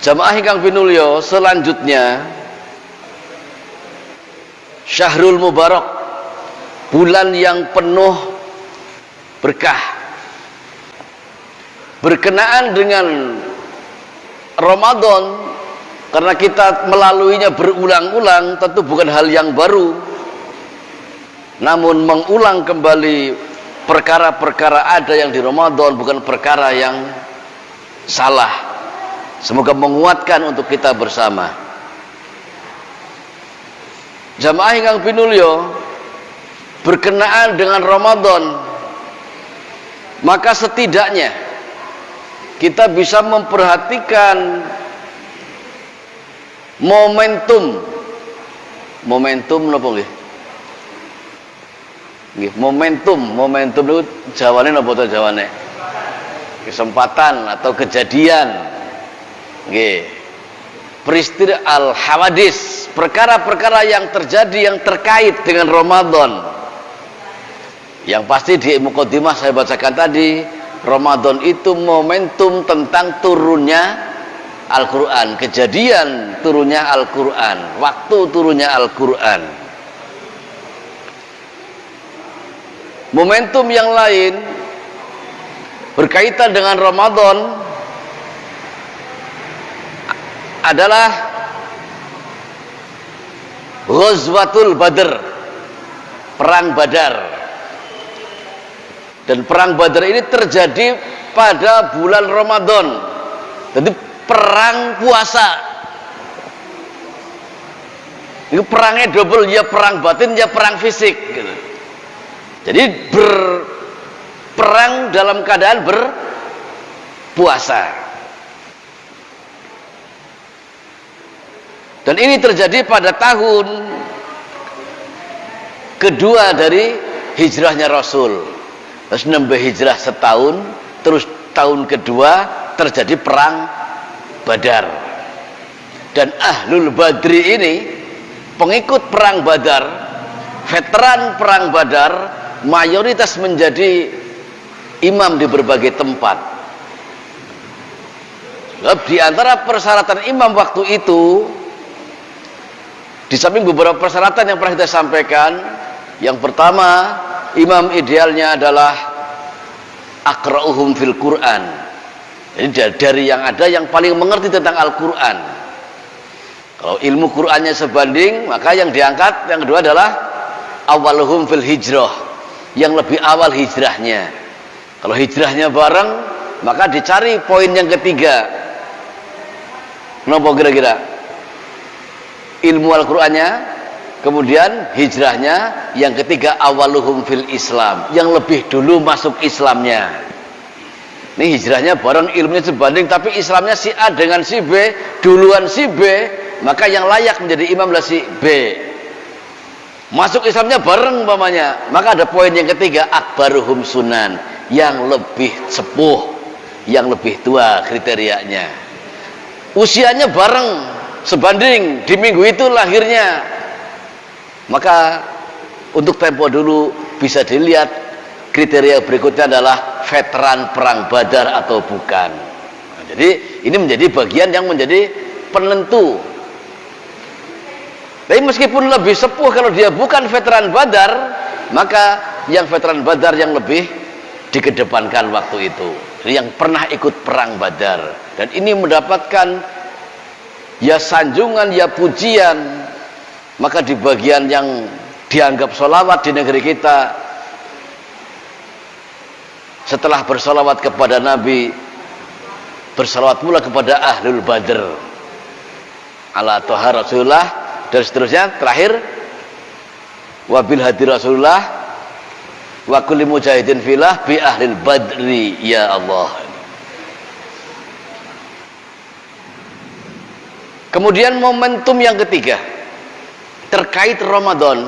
Jamaah ingkang pinulya, selanjutnya Syahrul Mubarak, bulan yang penuh berkah, berkenaan dengan Ramadan. Karena kita melaluinya berulang-ulang, tentu bukan hal yang baru, namun mengulang kembali perkara-perkara ada yang di Ramadan bukan perkara yang salah. Semoga menguatkan untuk kita bersama. Jamaah ingkang pinulya, berkenaan dengan Ramadan, maka setidaknya kita bisa memperhatikan momentum napa nggih? Nggih, momentum itu jawane napa to jawane? Kesempatan atau kejadian. Nggih. Peristiwa al-hawadis, perkara-perkara yang terjadi yang terkait dengan Ramadan. Yang pasti di mukadimah saya bacakan tadi, Ramadan itu momentum tentang turunnya Al-Quran, kejadian turunnya Al-Quran, waktu turunnya Al-Quran. Momentum yang lain berkaitan dengan Ramadan adalah Ghazwatul Badr, perang Badar. Dan perang Badar ini terjadi pada bulan Ramadan. Jadi perang puasa. Itu perangnya double, ya perang batin ya perang fisik gitu. Jadi berperang dalam keadaan berpuasa. Dan ini terjadi pada tahun kedua dari hijrahnya Rasul. Terus nambah hijrah setahun, terus tahun kedua terjadi perang Badar. Dan Ahlul Badri ini, pengikut perang Badar, veteran perang Badar, mayoritas menjadi imam di berbagai tempat. Sebab di antara persyaratan imam waktu itu, di samping beberapa persyaratan yang pernah kita sampaikan, yang pertama, imam idealnya adalah aqra'uhum fil Quran. Jadi dari yang ada yang paling mengerti tentang Al-Quran. Kalau ilmu Qurannya sebanding, maka yang diangkat yang kedua adalah awaluhum fil hijrah, yang lebih awal hijrahnya. Kalau hijrahnya bareng, maka dicari poin yang ketiga. Kenapa kira-kira? Ilmu Al-Qurannya, kemudian hijrahnya, yang ketiga awaluhum fil Islam, yang lebih dulu masuk Islamnya. Ini hijrahnya bareng, ilmunya sebanding, tapi Islamnya si A dengan si B, duluan si B, maka yang layak menjadi imam adalah si B. Masuk Islamnya bareng umpamanya, maka ada poin yang ketiga, akbaruhum sunan, yang lebih sepuh, yang lebih tua kriterianya. Usianya bareng, sebanding, di minggu itu lahirnya, maka untuk tempo dulu bisa dilihat kriteria berikutnya adalah veteran perang Badar atau bukan. Nah, jadi ini menjadi bagian yang menjadi penentu. Tapi meskipun lebih sepuh, kalau dia bukan veteran Badar, maka yang veteran Badar yang lebih dikedepankan waktu itu. Jadi yang pernah ikut perang Badar, dan ini mendapatkan ya sanjungan, ya pujian. Maka di bagian yang dianggap sholawat di negeri kita, setelah bersolawat kepada Nabi, bersolawat pula kepada Ahlul Badr, ala toha Rasulullah, dan seterusnya. Terakhir, wabil hadi Rasulullah wa kulli mujahidin filah bi ahlil badri ya Allah. Kemudian momentum yang ketiga terkait Ramadan,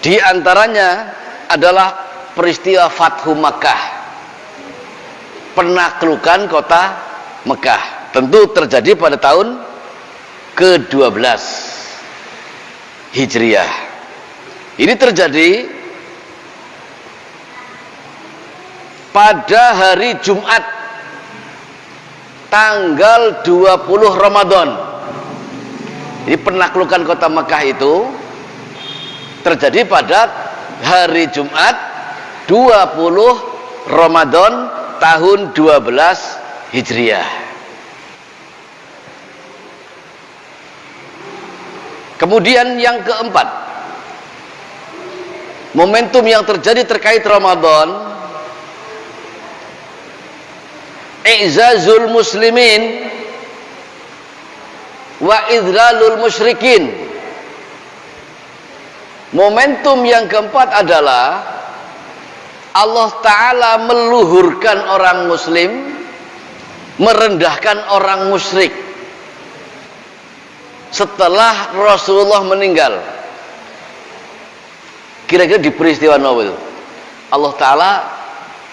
di antaranya adalah peristiwa Fathu Makkah, penaklukan kota Mekah. Tentu terjadi pada tahun ke-12 Hijriah. Ini terjadi pada hari Jumat tanggal 20 Ramadan. Jadi penaklukan kota Mekah itu terjadi pada hari Jumat 20 Ramadan tahun 12 Hijriah. Kemudian yang keempat, momentum yang terjadi terkait Ramadan, i'zazul muslimin wa idlalul musyrikin. Momentum yang keempat adalah Allah Ta'ala meluhurkan orang muslim, merendahkan orang musyrik setelah Rasulullah meninggal. Kira-kira di peristiwa Nawawi Allah Ta'ala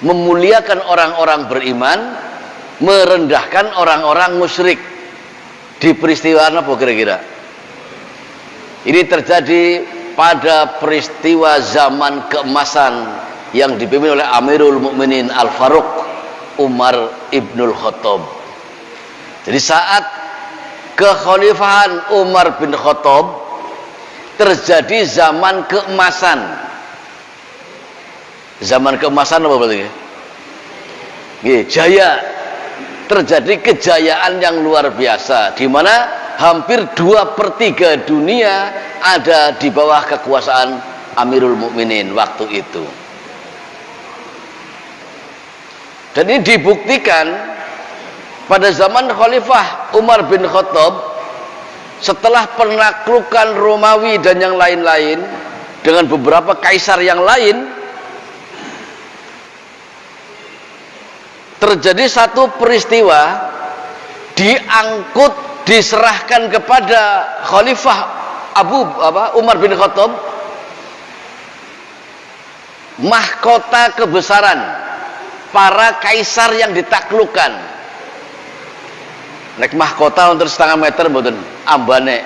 memuliakan orang-orang beriman, merendahkan orang-orang musyrik. Di peristiwa apa kira-kira? Ini terjadi pada peristiwa zaman keemasan yang dipimpin oleh Amirul Mukminin Al-Faruq Umar Ibnul Khattab. Jadi saat kekhalifahan Umar bin Khattab terjadi zaman keemasan. Zaman keemasan apa berarti? Jaya. Terjadi kejayaan yang luar biasa, di mana hampir 2/3 dunia ada di bawah kekuasaan Amirul Mukminin waktu itu. Dan ini dibuktikan pada zaman Khalifah Umar bin Khattab setelah penaklukan Romawi dan yang lain-lain dengan beberapa kaisar yang lain. Terjadi satu peristiwa, diangkut, diserahkan kepada Khalifah Umar bin Khattab mahkota kebesaran para kaisar yang ditaklukkan. Nek mahkota untuk 1,5 meter mboten ambane.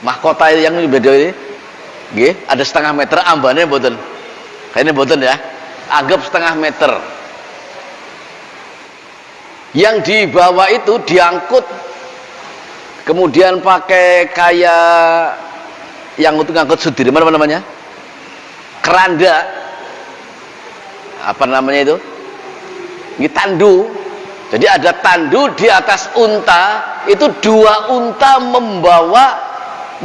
Mahkota yang beda ini nggih, ada 1,5 meter ambane mboten. Kayaknya mboten ya. Anggap 1,5 meter. Yang dibawa itu diangkut, kemudian pakai kayak yang untuk ngangkut Sudirman, apa namanya, keranda, apa namanya itu, ini tandu. Jadi ada tandu di atas unta, itu 2 unta membawa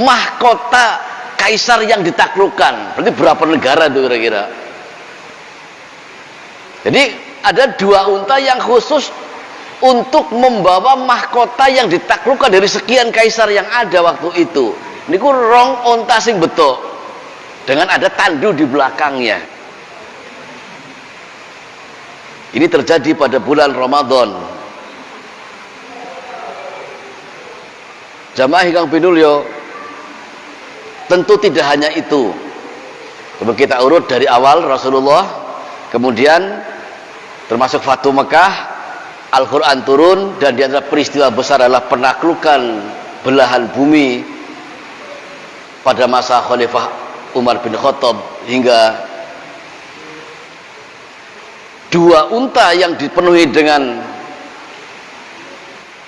mahkota kaisar yang ditaklukkan. Berarti berapa negara itu kira-kira? Jadi ada 2 unta yang khusus untuk membawa mahkota yang ditaklukkan dari sekian kaisar yang ada waktu itu. Niku rong onta sing betok dengan ada tandu di belakangnya. Ini terjadi pada bulan Ramadan. Jamaah ingkang pinulya, tentu tidak hanya itu. Coba kita urut dari awal Rasulullah, kemudian termasuk Fatu Mekah, Al-Quran turun, dan di antara peristiwa besar adalah penaklukan belahan bumi pada masa Khalifah Umar bin Khattab, hingga 2 unta yang dipenuhi dengan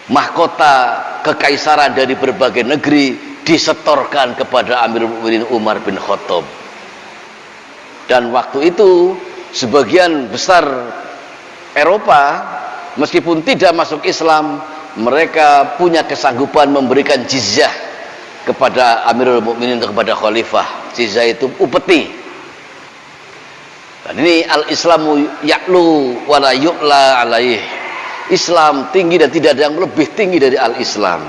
mahkota kekaisaran dari berbagai negeri disetorkan kepada Amirul Mukminin Umar bin Khattab. Dan waktu itu sebagian besar Eropa, meskipun tidak masuk Islam, mereka punya kesanggupan memberikan jizyah kepada Amirul Mukminin atau kepada Khalifah. Jizyah itu upeti. Dan ini al-Islamu ya'lu wa la yu'la alaih. Islam tinggi dan tidak ada yang lebih tinggi dari al-Islam.